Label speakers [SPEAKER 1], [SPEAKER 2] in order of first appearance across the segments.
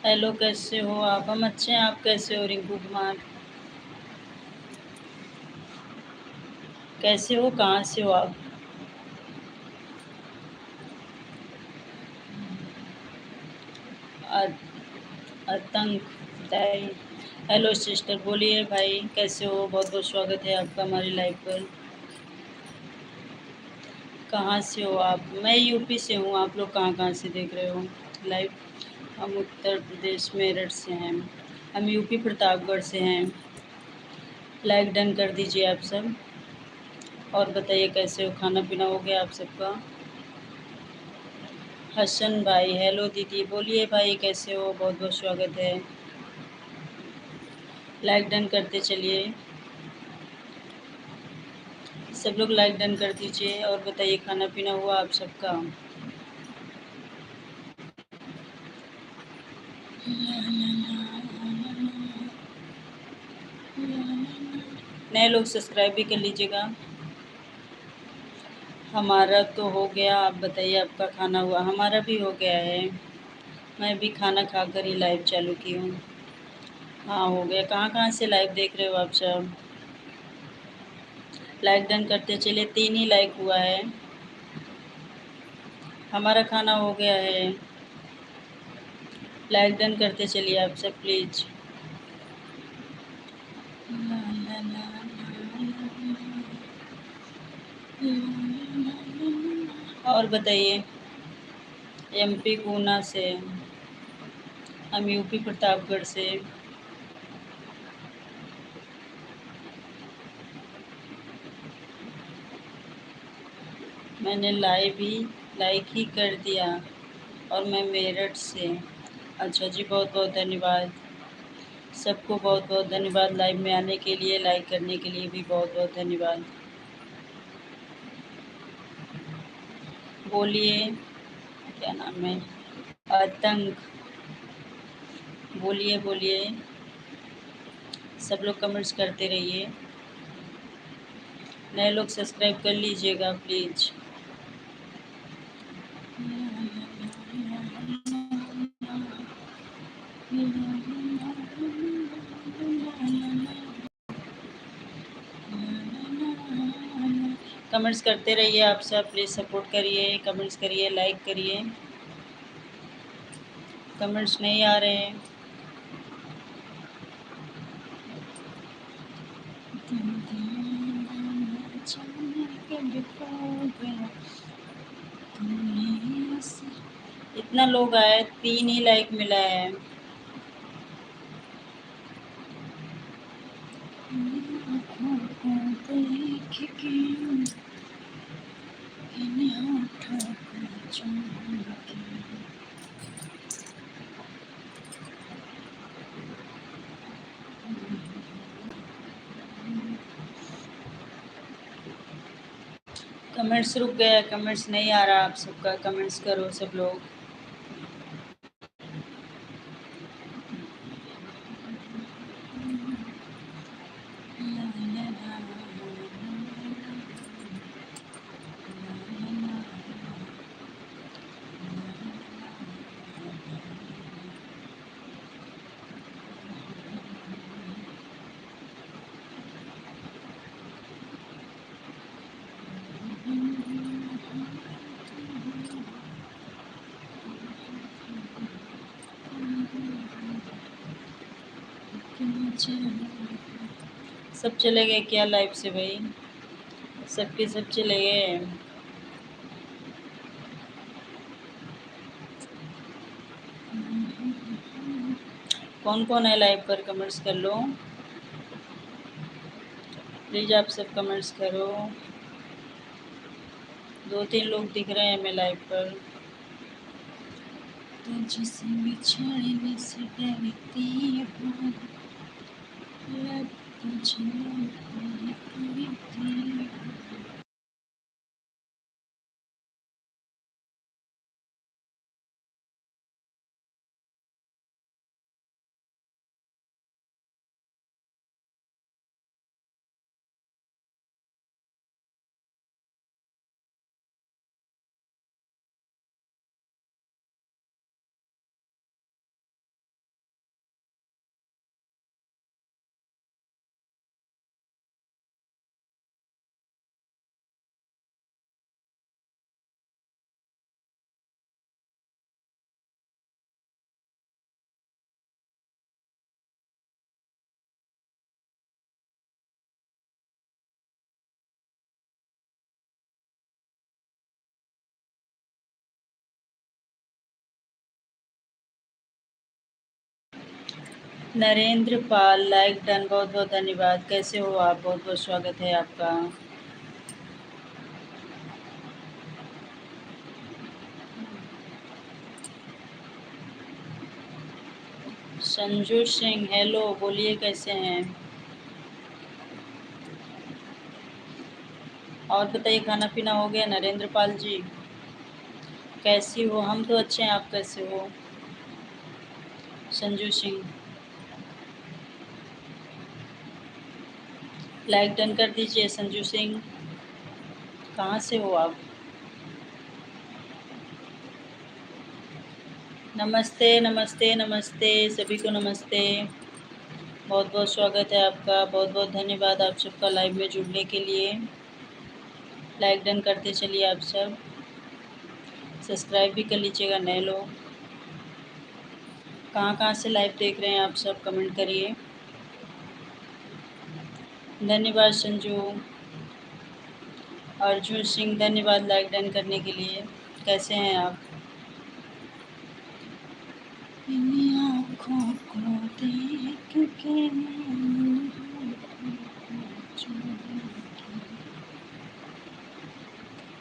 [SPEAKER 1] Hello, कैसे हो आप? हम अच्छे हैं, आप कैसे हो रिंकू कुमार? कैसे हो, कहाँ से हो आप? अ- आतंक दाई। हेलो सिस्टर, बोलिए भाई, कैसे हो? बहुत बहुत स्वागत है आपका हमारी लाइव पर। कहाँ से हो आप? मैं यूपी से हूँ। आप लोग कहाँ-कहाँ से देख रहे हो लाइव? हम उत्तर प्रदेश मेरठ से हैं। हम यूपी प्रतापगढ़ से हैं। लाइक डन कर दीजिए आप सब। और बताइए कैसे हो? खाना-पीना हो गया आप सबका? हसन भाई, हेलो दीदी, बोलिए भाई कैसे हो? बहुत-बहुत स्वागत है। लाइक डन करते चलिए। सब लोग लाइक डन कर दीजिए और बताइए खाना-पीना हुआ आप सबका? नए लोग सब्सक्राइब भी कर लीजिएगा। हमारा तो हो गया, आप बताइए आपका खाना हुआ? हमारा भी हो गया है। मैं भी खाना खाकर ही लाइव चालू की हूँ। हाँ, हो गया। कहाँ-कहाँ से लाइव देख रहे हो आप सब? लाइक डन करते चलिए, 3 ही लाइक हुआ है। हमारा खाना हो गया है। लाइक डन करते चलिए आप सब प्लीज़। और बताइए। एमपी गुना से। हम यूपी प्रतापगढ़ से। मैंने लाइक ही कर दिया और मैं मेरठ से। अच्छा जी, बहुत-बहुत धन्यवाद। सबको बहुत-बहुत धन्यवाद लाइव में आने के लिए, लाइक करने के लिए भी बहुत-बहुत धन्यवाद। बोलिए, क्या नाम है? आतंक। बोलिए, बोलिए। सब लोग कमेंट्स करते रहिए। नए लोग सब्सक्राइब कर लीजिएगा प्लीज़। कमेंट्स करते रहिए आप सब, प्लीज़ सपोर्ट करिए, कमेंट्स करिए, लाइक करिए। कमेंट्स नहीं आ रहे हैं। इतना लोग आए, 3 ही लाइक मिला है। कमेंट्स रुक गया, कमेंट्स नहीं आ रहा आप सबका। कमेंट्स करो सब लोग। सब चले गए क्या लाइव से भाई? सबके सब चले गए। कौन कौन है लाइव पर? कमेंट्स कर लो प्लीज़, आप सब कमेंट्स करो। 2-3 लोग दिख रहे हैं हमें लाइव पर। तुझसे बिछड़ने से डरती हूँ, लग तुझे नरेंद्र पाल लाइक डन, बहुत बहुत धन्यवाद। कैसे हो आप? बहुत बहुत स्वागत है आपका। संजू सिंह हेलो, बोलिए कैसे हैं? और बताइए, खाना पीना हो गया? नरेंद्र पाल जी कैसी हो? हम तो अच्छे हैं, आप कैसे हो? संजू सिंह लाइक डन कर दीजिए। संजू सिंह कहाँ से हो आप? नमस्ते नमस्ते नमस्ते, सभी को नमस्ते। बहुत बहुत स्वागत है आपका। बहुत बहुत धन्यवाद आप सबका लाइव में जुड़ने के लिए। लाइक डन करते चलिए आप सब। सब्सक्राइब भी कर लीजिएगा नए लोग। कहाँ कहाँ से लाइव देख रहे हैं आप सब, कमेंट करिए। धन्यवाद संजू। अर्जुन सिंह धन्यवाद लाइक डन करने के लिए। कैसे हैं आप? आँखों को देख के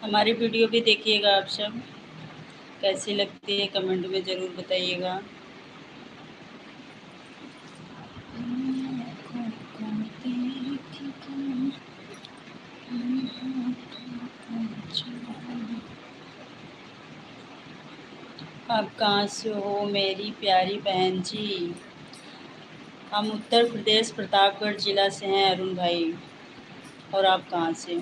[SPEAKER 1] हमारी वीडियो भी देखिएगा आप सब। कैसी लगती है कमेंट में ज़रूर बताइएगा। आप कहाँ से हो मेरी प्यारी बहन जी? हम उत्तर प्रदेश प्रतापगढ़ ज़िला से हैं अरुण भाई। और आप कहाँ से?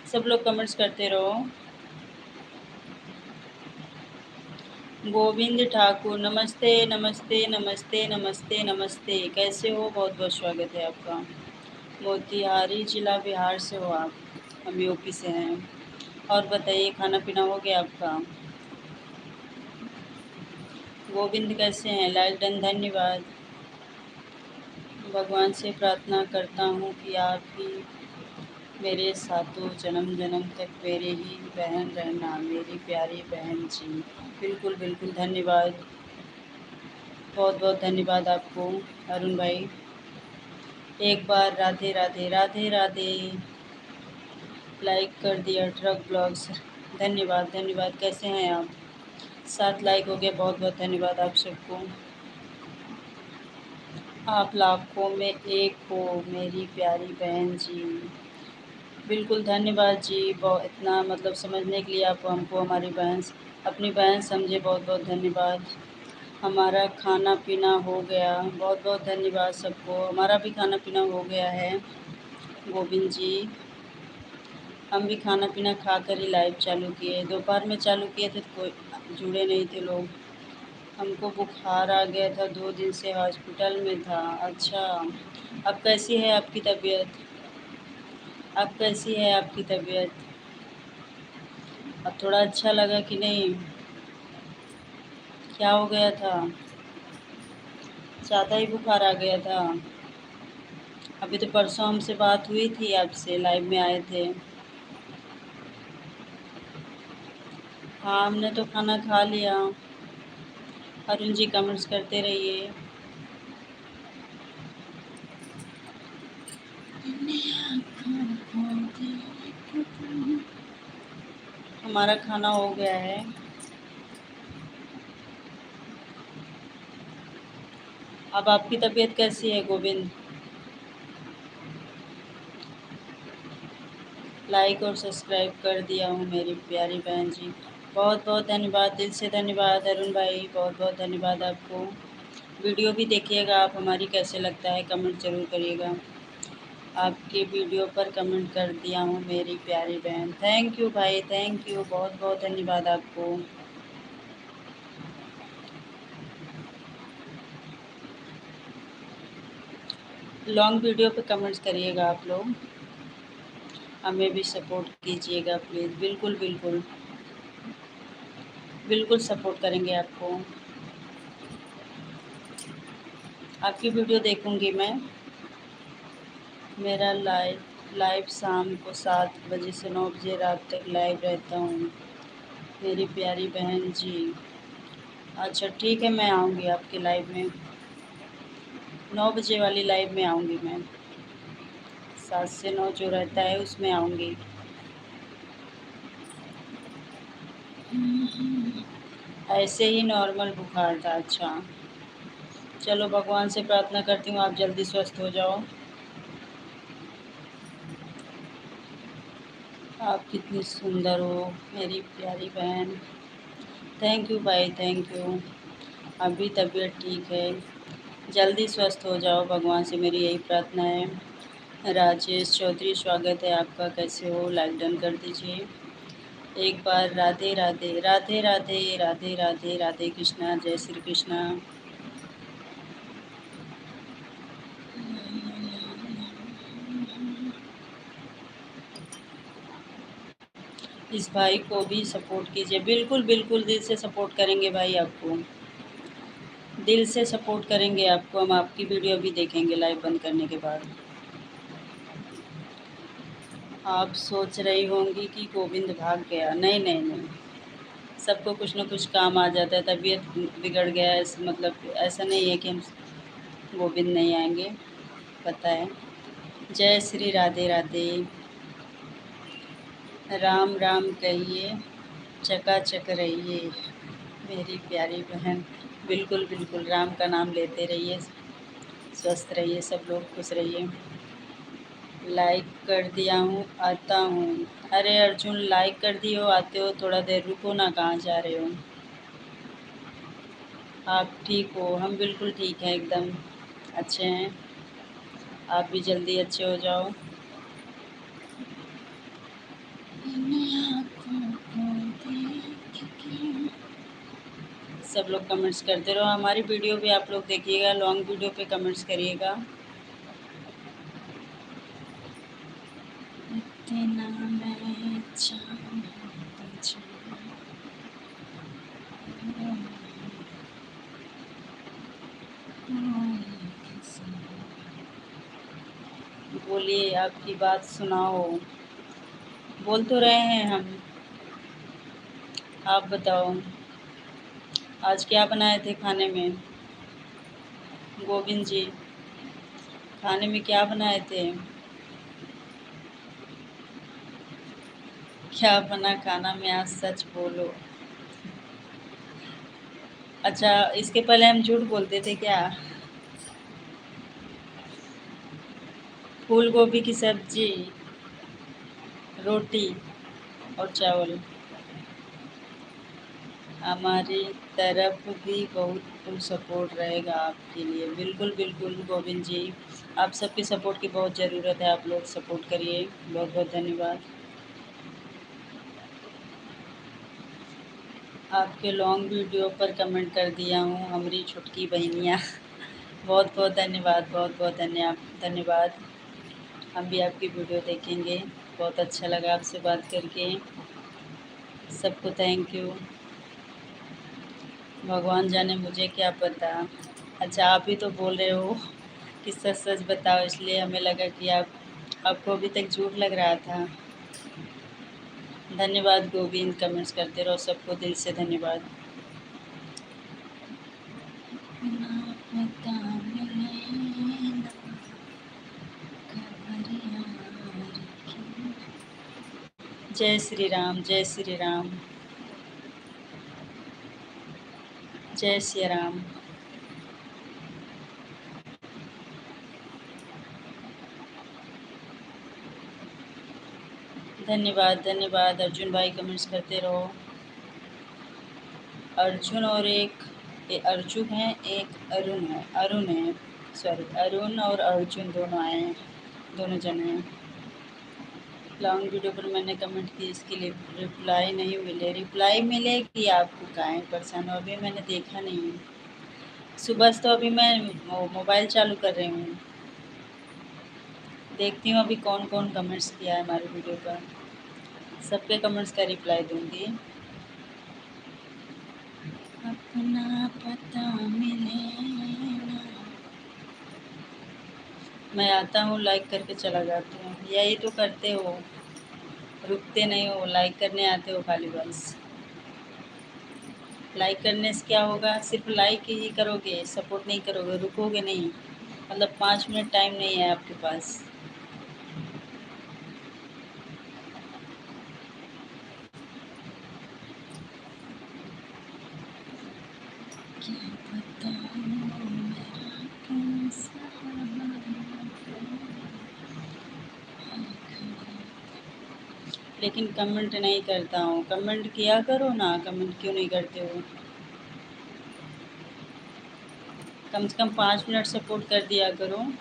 [SPEAKER 1] सब लोग कमेंट्स करते रहो। गोविंद ठाकुर नमस्ते नमस्ते नमस्ते नमस्ते नमस्ते। कैसे हो? बहुत बहुत स्वागत है आपका। मोतिहारी जिला बिहार से हो आप? हम यूपी से हैं। और बताइए, खाना पीना हो गया आपका? गोविंद कैसे हैं? लाइक डन धन्यवाद। भगवान से प्रार्थना करता हूँ कि आप ही मेरे साथों जन्म जन्म तक मेरे ही बहन रहना, मेरी प्यारी बहन जी। बिल्कुल बिल्कुल धन्यवाद। बहुत बहुत धन्यवाद आपको अरुण भाई। एक बार राधे राधे राधे राधे लाइक कर दिया ट्रक ब्लॉग्स। धन्यवाद धन्यवाद। कैसे हैं आप? 7 लाइक हो गया, बहुत बहुत धन्यवाद आप सबको। आप लाखों में एक हो मेरी प्यारी बहन जी। बिल्कुल धन्यवाद जी। बहुत इतना मतलब समझने के लिए आप हमको हमारी बहन, अपनी बहन समझे। बहुत बहुत धन्यवाद। हमारा खाना पीना हो गया। बहुत बहुत धन्यवाद सबको। हमारा भी खाना पीना हो गया है गोविंद जी। हम भी खाना पीना खा कर ही लाइव चालू किए। दोपहर में चालू किए थे तो कोई जुड़े नहीं थे लोग। हमको बुखार आ गया था, 2 दिन से हॉस्पिटल में था। अच्छा, अब कैसी है आपकी तबीयत? अब कैसी है आपकी तबीयत? अब थोड़ा अच्छा लगा कि नहीं? क्या हो गया था? ज़्यादा ही बुखार आ गया था? अभी तो परसों हमसे बात हुई थी, आपसे लाइव में आए थे। हाँ, हमने तो खाना खा लिया। अरुण जी कमेंट्स करते रहिए। हमारा खाना हो गया है। अब आपकी तबीयत कैसी है गोविंद? लाइक और सब्सक्राइब कर दिया हूँ मेरी प्यारी बहन जी। बहुत बहुत धन्यवाद, दिल से धन्यवाद अरुण भाई। बहुत बहुत धन्यवाद आपको। वीडियो भी देखिएगा आप हमारी, कैसे लगता है कमेंट ज़रूर करिएगा। आपके वीडियो पर कमेंट कर दिया हूँ मेरी प्यारी बहन। थैंक यू भाई, थैंक यू। बहुत बहुत धन्यवाद आपको। लॉन्ग वीडियो पे कमेंट्स करिएगा आप लोग। हमें भी सपोर्ट कीजिएगा प्लीज़। बिल्कुल बिल्कुल बिल्कुल सपोर्ट करेंगे आपको। आपकी वीडियो देखूंगी मैं। मेरा लाइव लाइव शाम को 7 बजे से 9 बजे रात तक लाइव रहता हूँ। मेरी प्यारी बहन जी। अच्छा ठीक है, मैं आऊँगी आपके लाइव में। 9 बजे वाली लाइव में आऊँगी मैं। 7 से 9 जो रहता है उसमें आऊँगी। ऐसे ही नॉर्मल बुखार था। अच्छा, चलो भगवान से प्रार्थना करती हूँ आप जल्दी स्वस्थ हो जाओ। आप कितनी सुंदर हो मेरी प्यारी बहन। थैंक यू भाई, थैंक यू। अभी तबीयत ठीक है, जल्दी स्वस्थ हो जाओ, भगवान से मेरी यही प्रार्थना है। राजेश चौधरी, स्वागत है आपका। कैसे हो? लाइक डन कर दीजिए एक बार। राधे राधे राधे राधे राधे राधे राधे कृष्णा, जय श्री कृष्णा। इस भाई को भी सपोर्ट कीजिए। बिल्कुल बिल्कुल, दिल से सपोर्ट करेंगे भाई आपको, दिल से सपोर्ट करेंगे आपको। हम आपकी वीडियो भी देखेंगे लाइव बंद करने के बाद। आप सोच रही होंगी कि गोविंद भाग गया। नहीं नहीं नहीं, सबको कुछ न कुछ काम आ जाता है। तबीयत बिगड़ गया है मतलब ऐसा नहीं है कि हम गोविंद नहीं आएंगे, पता है। जय श्री राधे राधे। राम राम कहिए, चकाचक रहिए मेरी प्यारी बहन। बिल्कुल बिल्कुल, राम का नाम लेते रहिए, स्वस्थ रहिए, सब लोग खुश रहिए। लाइक कर दिया हूँ, आता हूँ। अरे अर्जुन, लाइक कर दिए हो, आते हो? थोड़ा देर रुको ना, कहाँ जा रहे हो? आप ठीक हो? हम बिल्कुल ठीक हैं, एकदम अच्छे हैं। आप भी जल्दी अच्छे हो जाओ। सब लोग कमेंट्स करते रहो, हमारी वीडियो भी आप लोग देखिएगा, लॉन्ग वीडियो पे कमेंट्स करिएगा। इतना मैं चाहूँ तुझे। बोलिए, आपकी बात सुनाओ। बोल तो रहे हैं हम, आप बताओ। आज क्या बनाए थे खाने में? गोविंद जी, खाने में क्या बनाए थे? क्या बना खाना में आज, सच बोलो। अच्छा, इसके पहले हम झूठ बोलते थे क्या? फूल गोभी की सब्जी, रोटी और चावल। हमारी तरफ भी बहुत फुल सपोर्ट रहेगा आपके लिए। बिल्कुल बिल्कुल गोविंद जी, आप सबके सपोर्ट की बहुत ज़रूरत है, आप लोग सपोर्ट करिए। बहुत बहुत धन्यवाद। आपके लॉन्ग वीडियो पर कमेंट कर दिया हूँ, हमारी छुटकी बहनियाँ। बहुत बहुत धन्यवाद, बहुत बहुत धन्यवाद। हम भी आपकी वीडियो देखेंगे। बहुत अच्छा लगा आपसे बात करके। सबको थैंक यू। भगवान जाने, मुझे क्या पता। अच्छा, आप ही तो बोल रहे हो कि सच सच बताओ, इसलिए हमें लगा कि आपको अभी तक झूठ लग रहा था। धन्यवाद गोविंद, कमेंट्स करते रहो, सबको दिल से धन्यवाद। जय श्री राम, जय श्री राम, जय श्री राम। धन्यवाद धन्यवाद अर्जुन भाई, कमेंट्स करते रहो। अर्जुन और एक अर्जुन है, एक अरुण है, सॉरी, अरुण और अर्जुन दोनों आए हैं, दोनों जने हैं। लॉन्ग वीडियो पर मैंने कमेंट की, इसके लिए रिप्लाई नहीं मिले। रिप्लाई मिलेगी आपको, काहे परेशान हो? अभी मैंने देखा नहीं है, सुबह से तो अभी मैं मोबाइल चालू कर रही हूँ। देखती हूँ अभी कौन कौन कमेंट्स किया है हमारी वीडियो पर, सबके कमेंट्स का रिप्लाई दूँगी। अपना पता मिले ना, मैं आता हूँ, लाइक करके चला जाती हूँ। यही तो करते हो, रुकते नहीं हो, लाइक करने आते हो खाली बस। लाइक करने से क्या होगा? सिर्फ लाइक ही करोगे, सपोर्ट नहीं करोगे, रुकोगे नहीं। मतलब 5 मिनट टाइम नहीं है आपके पास। क्या बताऊं मेरा कैसा लेकिन कमेंट नहीं करता हूँ। कमेंट किया करो ना, कमेंट क्यों नहीं करते हो? कम से कम 5 मिनट सपोर्ट कर दिया करो।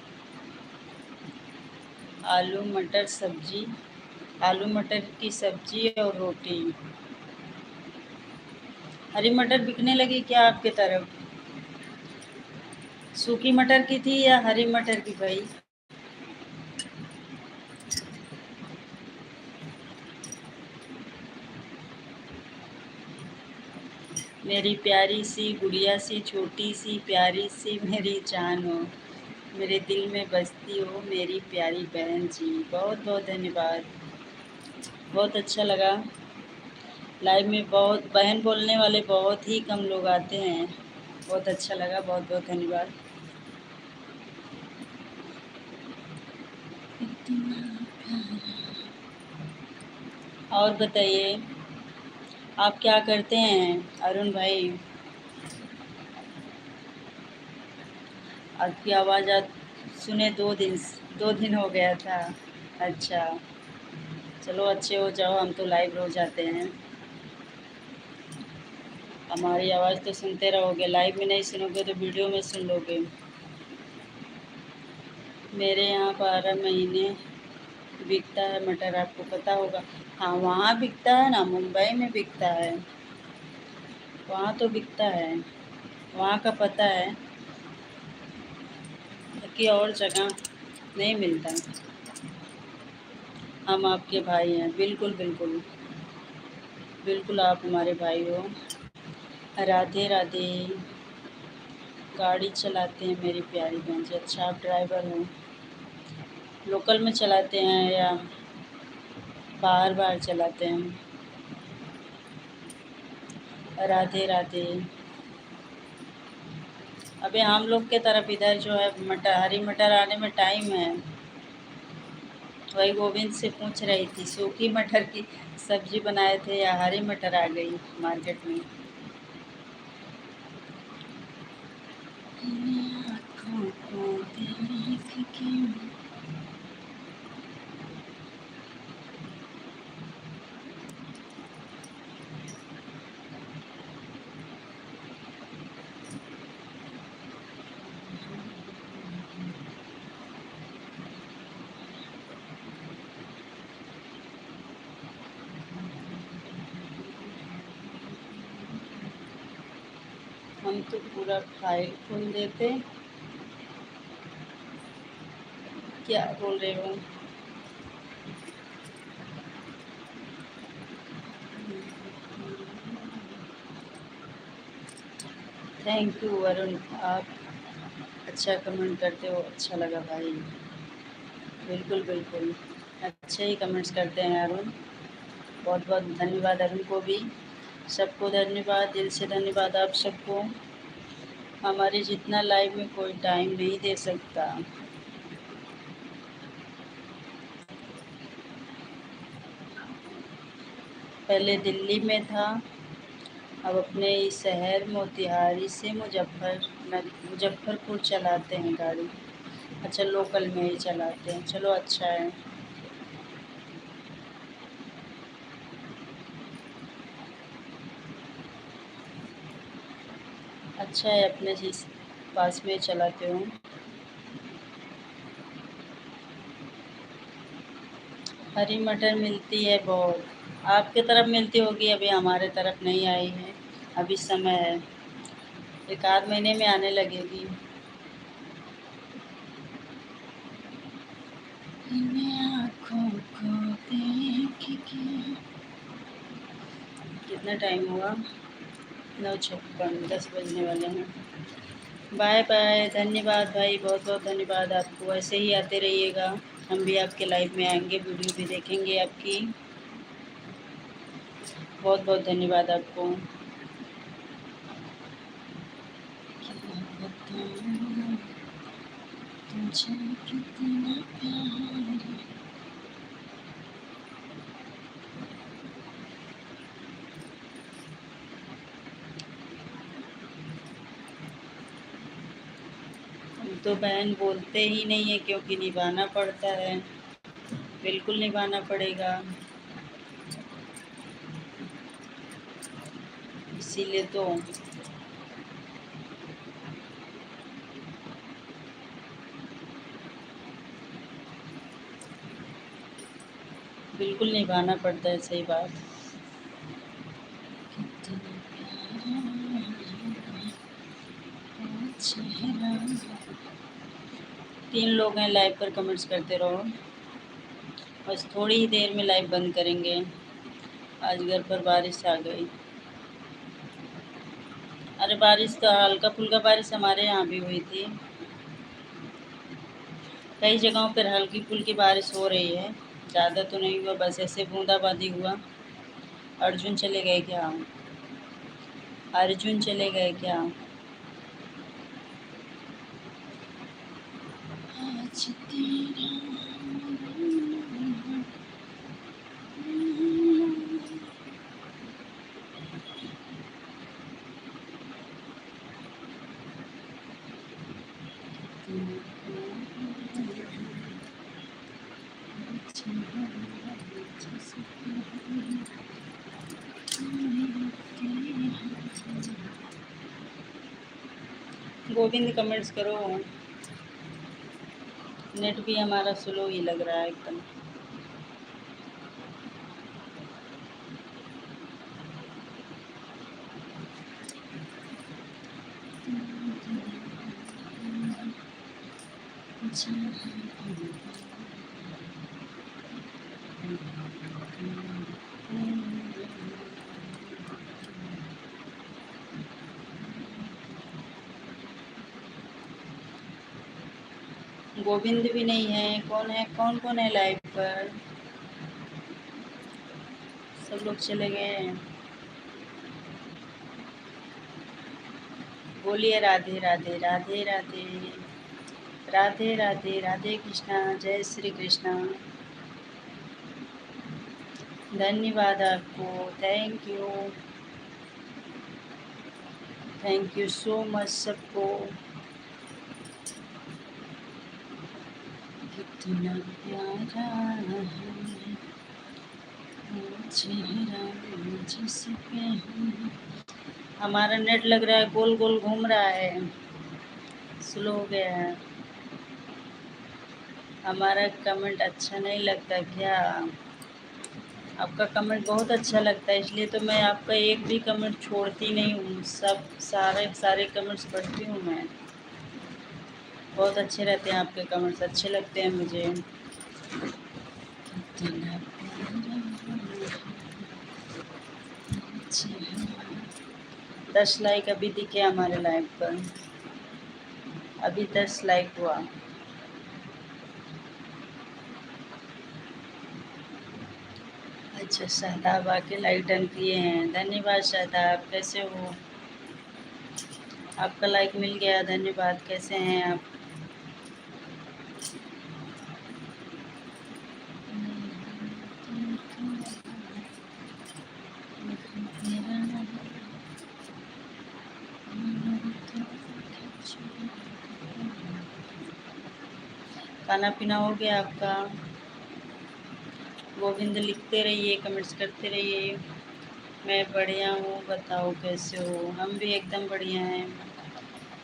[SPEAKER 1] आलू मटर सब्जी, आलू मटर की सब्जी और रोटी। हरी मटर बिकने लगी क्या आपके तरफ? सूखी मटर की थी या हरी मटर की भाई? मेरी प्यारी सी गुड़िया सी, छोटी सी प्यारी सी मेरी जान हो, मेरे दिल में बसती हो मेरी प्यारी बहन जी। बहुत बहुत धन्यवाद। बहुत अच्छा लगा। लाइव में बहुत बहन बोलने वाले बहुत ही कम लोग आते हैं। बहुत अच्छा लगा, बहुत बहुत धन्यवाद। इतना प्यारा। और बताइए, आप क्या करते हैं अरुण भाई? आपकी आवाज़ आज सुने 2 दिन हो गया था। अच्छा, चलो अच्छे हो जाओ, हम तो लाइव रोज आते हैं। हमारी आवाज़ तो सुनते रहोगे, लाइव में नहीं सुनोगे तो वीडियो में सुन लोगे। मेरे यहाँ 12 महीने बिकता है मटर, आपको पता होगा। हाँ, वहाँ बिकता है ना, मुंबई में बिकता है, वहाँ तो बिकता है, वहाँ का पता है, कि और जगह नहीं मिलता। हम आपके भाई हैं, बिल्कुल बिल्कुल। बिल्कुल आप हमारे भाई हो। राधे राधे। गाड़ी चलाते हैं मेरी प्यारी बहन जी। अच्छा, आप ड्राइवर हो? लोकल में चलाते हैं या बाहर बाहर चलाते हैं? राधे राधे। अबे हम लोग के तरफ इधर जो है मटर, हरी मटर आने में टाइम है। वही गोविंद से पूछ रही थी, सूखी मटर की सब्जी बनाए थे या हरी मटर आ गई मार्केट में? आँखों को देख के हम तो पूरा फाइल खोल देते। क्या बोल रहे हो? थैंक यू वरुण, आप अच्छा कमेंट करते हो, अच्छा लगा भाई। बिल्कुल बिल्कुल, अच्छे ही कमेंट्स करते हैं अरुण। बहुत बहुत धन्यवाद अरुण को भी। सबको धन्यवाद, दिल से धन्यवाद आप सबको। हमारे जितना लाइव में कोई टाइम नहीं दे सकता। पहले दिल्ली में था, अब अपने इस शहर मोतिहारी से मुजफ्फरपुर चलाते हैं गाड़ी। अच्छा, लोकल में ही चलाते हैं, चलो अच्छा है। अच्छा है, अपने जिस पास में चलाते हो। हरी मटर मिलती है बहुत, आपके तरफ मिलती होगी, अभी हमारे तरफ नहीं आई है। अभी समय है, एक आध महीने में आने लगेगी। इन आँखों को देख के। कितना टाइम हुआ? 9:56, 10 बजने वाले हैं। Bye bye. धन्यवाद भाई, बहुत बहुत धन्यवाद आपको। ऐसे ही आते रहिएगा, हम भी आपके लाइव में आएंगे, वीडियो भी देखेंगे आपकी। बहुत बहुत धन्यवाद आपको। क्या बताऊं तुझे कितना प्यार है। हम तो बहन बोलते ही नहीं है, क्योंकि निभाना पड़ता है, बिल्कुल निभाना पड़ेगा, इसीलिए तो। बिल्कुल निभाना पड़ता है, सही बात। कितना प्यारा है चेहरा। 3 लोग हैं लाइव पर, कमेंट्स करते रहो। बस थोड़ी ही देर में लाइव बंद करेंगे, आज घर पर बारिश आ गई। अरे बारिश तो हल्का फुल्का बारिश हमारे यहाँ भी हुई थी, कई जगहों पर हल्की फुल्की बारिश हो रही है, ज़्यादा तो नहीं हुआ, बस ऐसे बूंदाबांदी हुआ। अर्जुन चले गए क्या? अर्जुन चले गए क्या? आज तेरा गोविंद कमेंट्स करो। नेट भी हमारा स्लो ही लग रहा है एकदम। गोविंद भी नहीं है, कौन है, कौन कौन है लाइव पर? सब लोग चले गए हैं। बोलिए राधे राधे राधे राधे राधे राधे राधे कृष्णा, जय श्री कृष्णा। धन्यवाद आपको, थैंक यू सो मच सबको। कितना प्यारा है चेहरा जिस पे हमारा नेट लग रहा है गोल गोल घूम रहा है, स्लो हो गया है। हमारा कमेंट अच्छा नहीं लगता क्या? आपका कमेंट बहुत अच्छा लगता है, इसलिए तो मैं आपका एक भी कमेंट छोड़ती नहीं हूँ, सब सारे सारे कमेंट्स पढ़ती हूँ मैं। बहुत अच्छे रहते हैं आपके कमेंट्स, अच्छे लगते हैं मुझे। कितना प्यारा चेहरा। 10 लाइक अभी दिखे हमारे लाइव पर, अभी 10 लाइक हुआ। अच्छा, शादाब आके लाइक डन किए हैं, धन्यवाद शादाब। कैसे हो? आपका लाइक मिल गया, धन्यवाद। कैसे हैं आप? खाना पीना हो गया आपका? गोविंद लिखते रहिए, कमेंट्स करते रहिए। मैं बढ़िया हूँ, बताओ कैसे हो? हम भी एकदम बढ़िया हैं,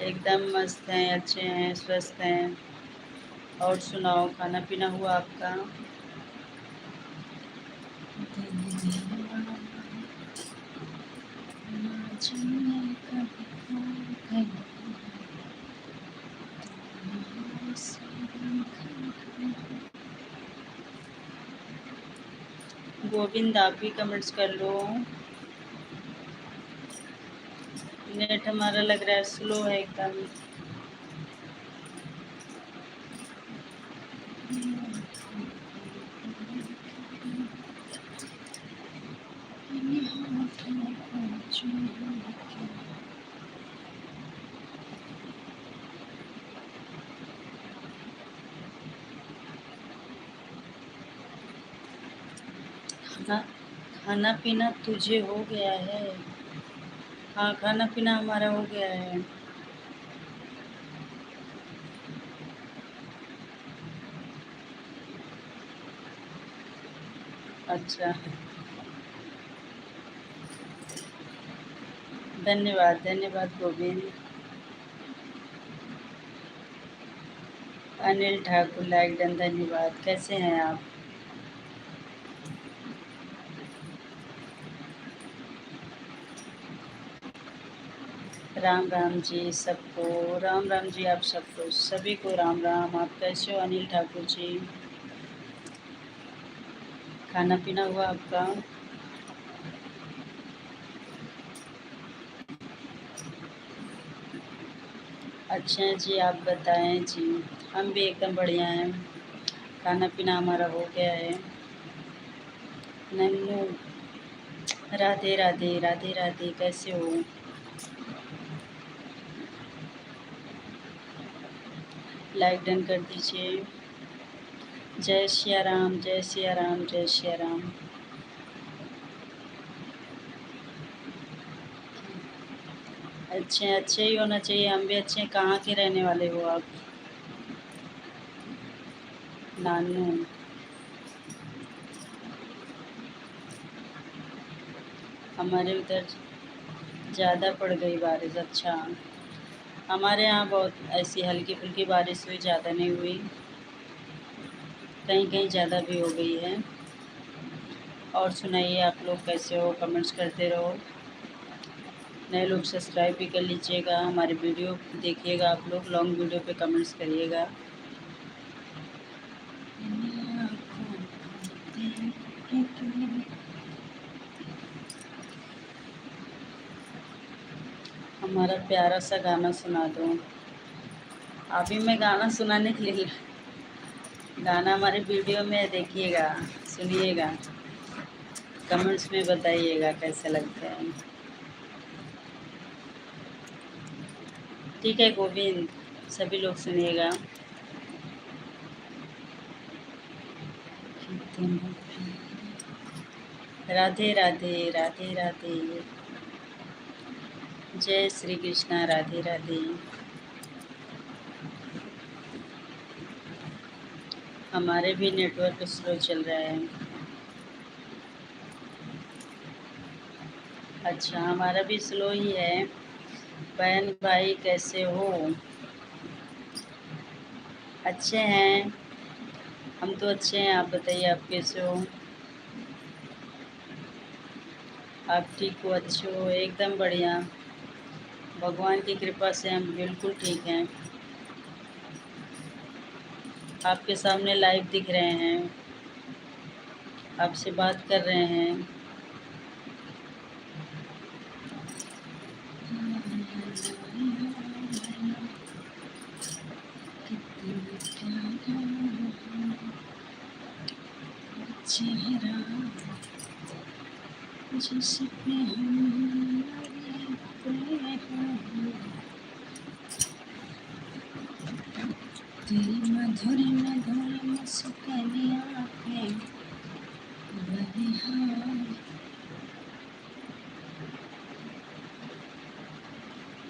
[SPEAKER 1] एकदम मस्त हैं, अच्छे हैं, स्वस्थ हैं। और सुनाओ, खाना पीना हुआ आपका? गोविंद आप भी कमेंट्स कर लो। नेट हमारा लग रहा है स्लो है एकदम। खाना खाना पीना तुझे हो गया है? हाँ, खाना पीना हमारा हो गया है। अच्छा, धन्यवाद धन्यवाद गोविंद। अनिल ठाकुर लाइक डन, धन्यवाद। कैसे हैं आप? राम राम जी सबको, राम राम जी आप सबको, सभी को राम राम। आप कैसे हो अनिल ठाकुर जी? खाना पीना हुआ आपका? अच्छा है जी, आप बताएं जी। हम भी एकदम बढ़िया हैं। खाना पीना हमारा हो गया है। नन्नू, राधे राधे राधे राधे, कैसे हो? लाइक डन कर दीजिए। जय सिया राम, जय सिया राम, जय सिया राम। अच्छे अच्छे ही होना चाहिए, हम भी अच्छे हैं। कहाँ के रहने वाले हो आप? नानू, हमारे उधर ज़्यादा पड़ गई बारिश। अच्छा, हमारे यहाँ बहुत ऐसी हल्की फुल्की बारिश हुई, ज़्यादा नहीं हुई। कहीं कहीं ज़्यादा भी हो गई है। और सुनाइए, आप लोग कैसे हो? कमेंट्स करते रहो। नए लोग सब्सक्राइब भी कर लीजिएगा, हमारे वीडियो देखिएगा। आप लोग लॉन्ग वीडियो पे कमेंट्स करिएगा। हमारा प्यारा सा गाना सुना दो। अभी मैं गाना सुनाने के लिए, गाना हमारे वीडियो में देखिएगा, सुनिएगा, कमेंट्स में बताइएगा कैसे लगते हैं। ठीक है गोविंद, सभी लोग सुनिएगा। राधे राधे राधे राधे, जय श्री कृष्णा, राधे राधे। हमारे भी नेटवर्क स्लो चल रहा है। अच्छा, हमारा भी स्लो ही है। बहन भाई कैसे हो? अच्छे हैं, हम तो अच्छे हैं। आप बताइए, आप कैसे हो? आप ठीक हो? अच्छे हो? एकदम बढ़िया, भगवान की कृपा से हम बिल्कुल ठीक हैं। आपके सामने लाइव दिख रहे हैं, आपसे बात कर रहे हैं। चेहरा जिस पे हम लगते हैं, तेरी मधुर मधुर मुस्कानियाँ पे बलिहार।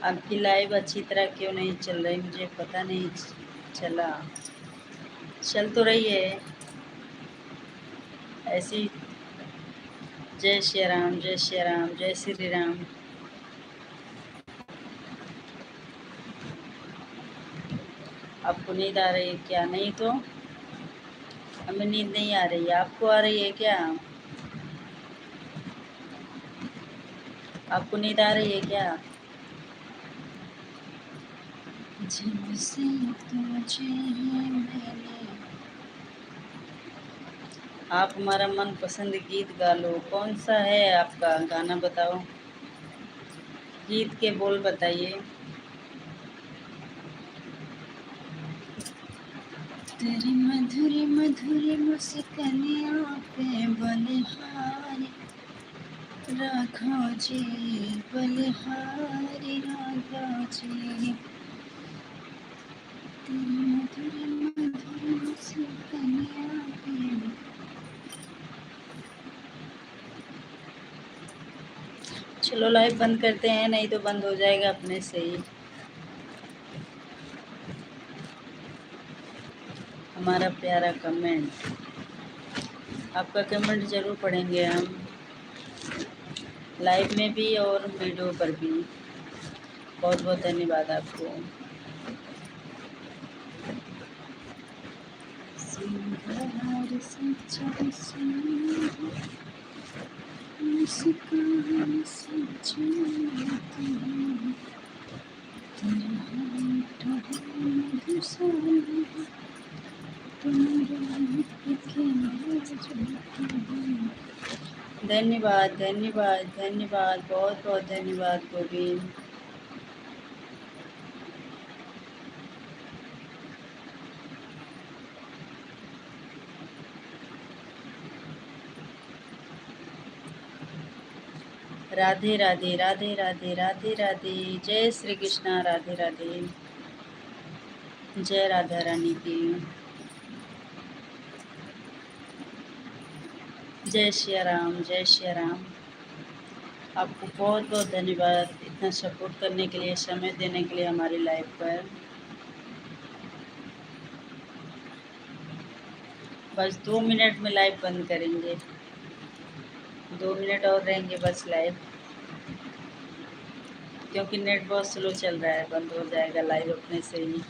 [SPEAKER 1] आपकी लाइव अच्छी तरह क्यों नहीं चल रही, मुझे पता नहीं चला। चल तो रही है ऐसी। जय श्री राम, जय श्री राम, जय श्री राम। आपको नींद आ रही है क्या? नहीं तो हमें नींद नहीं आ रही है, आपको आ रही है क्या? आपको नींद आ रही है क्या? जब से तुझे मैंने, आप हमारा मनपसंद गीत गा लो। कौन सा है आपका गाना, बताओ। गीत के बोल बताइए। तेरी मधुरी मधुरी मुस्कानियों पे बलिहारी राघो जी, बलिहारी राघो जी। तेरी मधुरी मधुरी मुस्कानियों पे। चलो लाइव बंद करते हैं, नहीं तो बंद हो जाएगा अपने से ही। हमारा प्यारा कमेंट, आपका कमेंट ज़रूर पढ़ेंगे हम, लाइव में भी और वीडियो पर भी। बहुत बहुत धन्यवाद आपको। सिंगार सच्चा सिंगार, मुस्कान सच्ची तुम, तेरे होंठ मधुशाला, धन्यवाद धन्यवाद धन्यवाद, बहुत बहुत धन्यवाद गोविंद। राधे राधे राधे राधे राधे राधे, जय श्री कृष्णा, राधे राधे, जय राधा रानी की, जय श्री राम, जय श्री राम। आपको बहुत बहुत धन्यवाद इतना सपोर्ट करने के लिए, समय देने के लिए हमारी लाइफ पर। बस 2 मिनट में लाइव बंद करेंगे, 2 मिनट और रहेंगे बस लाइव, क्योंकि नेट बहुत स्लो चल रहा है, बंद हो जाएगा लाइव अपने से ही।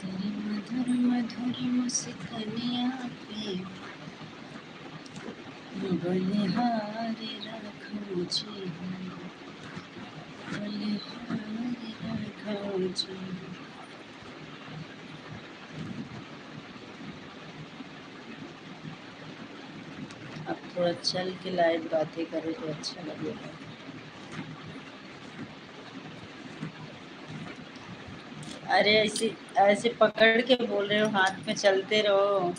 [SPEAKER 1] तेरी मधुर मधुर मुस्कानियाँ पे बलिहारी राघो जी, बलिहारी राघो जी। अब थोड़ा चल के लाइव बातें करें तो अच्छा लगेगा। अरे ऐसे ऐसे पकड़ के बोल रहे हो, हाथ में चलते रहो।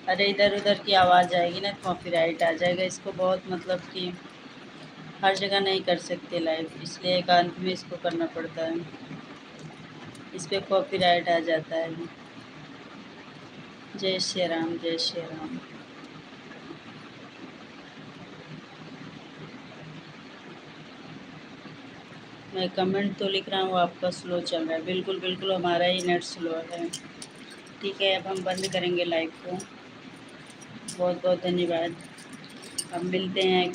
[SPEAKER 1] अरे इधर उधर की आवाज़ आएगी ना, कॉपीराइट आ जाएगा। इसको बहुत मतलब कि हर जगह नहीं कर सकते लाइव, इसलिए एकांत में इसको करना पड़ता है, इस पर कॉपीराइट आ जाता है। जय श्री राम, जय श्री राम। मैं कमेंट तो लिख रहा हूँ, आपका स्लो चल रहा है। बिल्कुल बिल्कुल हमारा ही नेट स्लो है। ठीक है, अब हम बंद करेंगे लाइव को। बहुत बहुत धन्यवाद। अब मिलते हैं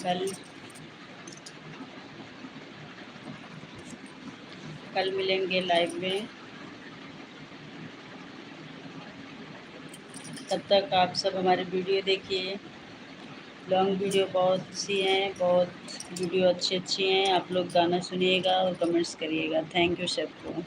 [SPEAKER 1] कल मिलेंगे लाइव में। तब तक आप सब हमारी वीडियो देखिए, लॉन्ग वीडियो बहुत सी हैं, बहुत वीडियो अच्छी अच्छी हैं। आप लोग गाना सुनिएगा और कमेंट्स करिएगा। थैंक यू सबको।